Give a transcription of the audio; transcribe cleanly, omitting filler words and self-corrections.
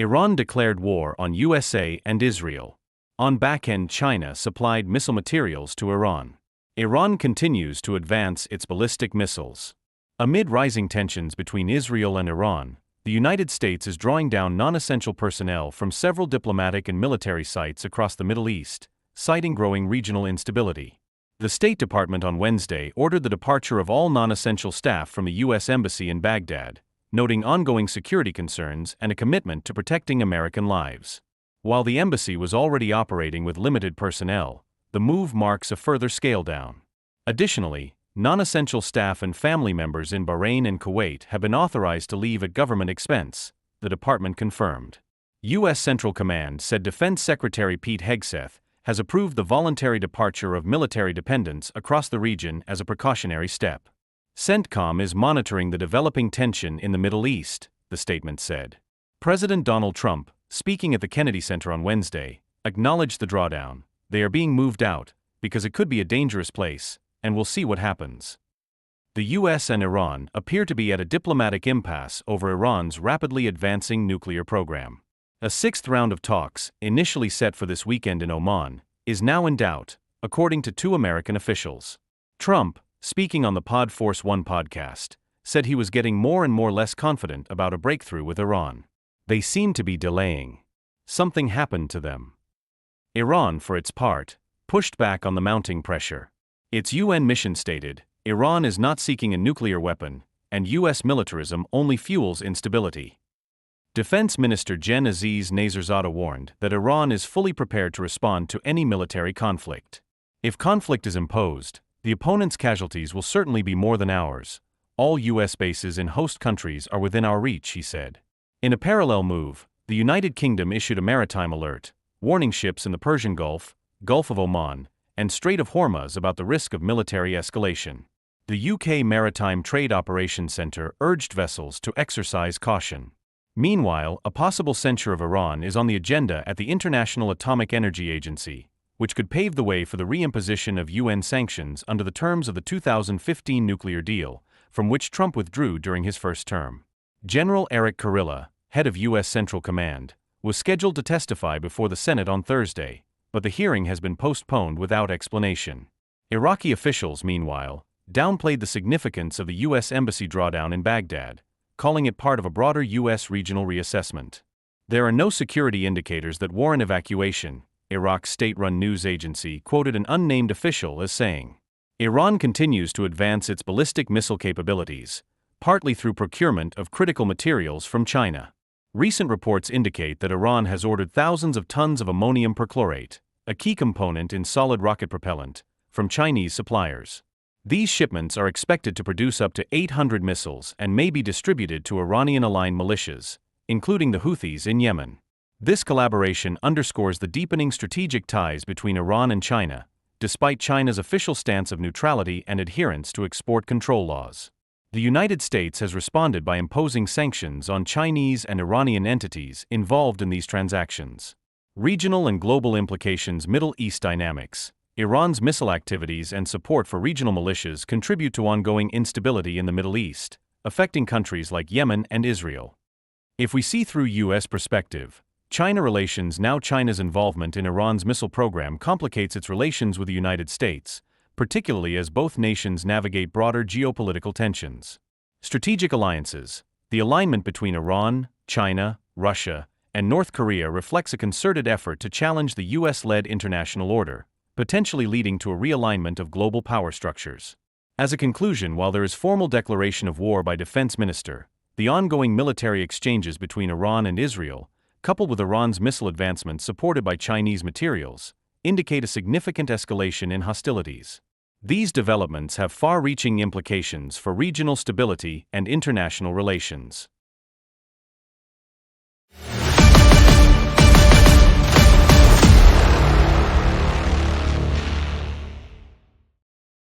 Iran declared war on USA and Israel. On back end, China supplied missile materials to Iran. Iran continues to advance its ballistic missiles. Amid rising tensions between Israel and Iran, the United States is drawing down non-essential personnel from several diplomatic and military sites across the Middle East, citing growing regional instability. The State Department on Wednesday ordered the departure of all non-essential staff from a U.S. embassy in Baghdad, noting ongoing security concerns and a commitment to protecting American lives. While the embassy was already operating with limited personnel, the move marks a further scale-down. Additionally, non-essential staff and family members in Bahrain and Kuwait have been authorized to leave at government expense, the department confirmed. U.S. Central Command said Defense Secretary Pete Hegseth has approved the voluntary departure of military dependents across the region as a precautionary step. CENTCOM is monitoring the developing tension in the Middle East, the statement said. President Donald Trump, speaking at the Kennedy Center on Wednesday, acknowledged the drawdown. They are being moved out because it could be a dangerous place, and we'll see what happens. The U.S. and Iran appear to be at a diplomatic impasse over Iran's rapidly advancing nuclear program. A sixth round of talks, initially set for this weekend in Oman, is now in doubt, according to two American officials. Trump, speaking on the Pod Force One podcast, said he was getting more and more less confident about a breakthrough with Iran. They seem to be delaying. Something happened to them. Iran, for its part, pushed back on the mounting pressure. Its UN mission stated, Iran is not seeking a nuclear weapon, and U.S. militarism only fuels instability. Defense Minister Jen Aziz Naserzadeh warned that Iran is fully prepared to respond to any military conflict. If conflict is imposed, the opponent's casualties will certainly be more than ours. All U.S. bases in host countries are within our reach, he said. In a parallel move, the United Kingdom issued a maritime alert, warning ships in the Persian Gulf, Gulf of Oman, and Strait of Hormuz about the risk of military escalation. The UK Maritime Trade Operations Centre urged vessels to exercise caution. Meanwhile, a possible censure of Iran is on the agenda at the International Atomic Energy Agency, which could pave the way for the reimposition of UN sanctions under the terms of the 2015 nuclear deal, from which Trump withdrew during his first term. General Eric Kurilla, head of U.S. Central Command, was scheduled to testify before the Senate on Thursday, but the hearing has been postponed without explanation. Iraqi officials, meanwhile, downplayed the significance of the U.S. embassy drawdown in Baghdad, calling it part of a broader U.S. regional reassessment. There are no security indicators that warrant evacuation, Iraq's state-run news agency quoted an unnamed official as saying. Iran continues to advance its ballistic missile capabilities, partly through procurement of critical materials from China. Recent reports indicate that Iran has ordered thousands of tons of ammonium perchlorate, a key component in solid rocket propellant, from Chinese suppliers. These shipments are expected to produce up to 800 missiles and may be distributed to Iranian-aligned militias, including the Houthis in Yemen. This collaboration underscores the deepening strategic ties between Iran and China, despite China's official stance of neutrality and adherence to export control laws. The United States has responded by imposing sanctions on Chinese and Iranian entities involved in these transactions. Regional and global implications. Middle East dynamics. Iran's missile activities and support for regional militias contribute to ongoing instability in the Middle East, affecting countries like Yemen and Israel. If we see through U.S. perspective, China relations. Now China's involvement in Iran's missile program complicates its relations with the United States, particularly as both nations navigate broader geopolitical tensions. Strategic alliances. The alignment between Iran, China, Russia, and North Korea reflects a concerted effort to challenge the U.S.-led international order, potentially leading to a realignment of global power structures. As a conclusion, while there is formal declaration of war by Defense Minister, the ongoing military exchanges between Iran and Israel, coupled with Iran's missile advancements supported by Chinese materials, indicate a significant escalation in hostilities. These developments have far-reaching implications for regional stability and international relations.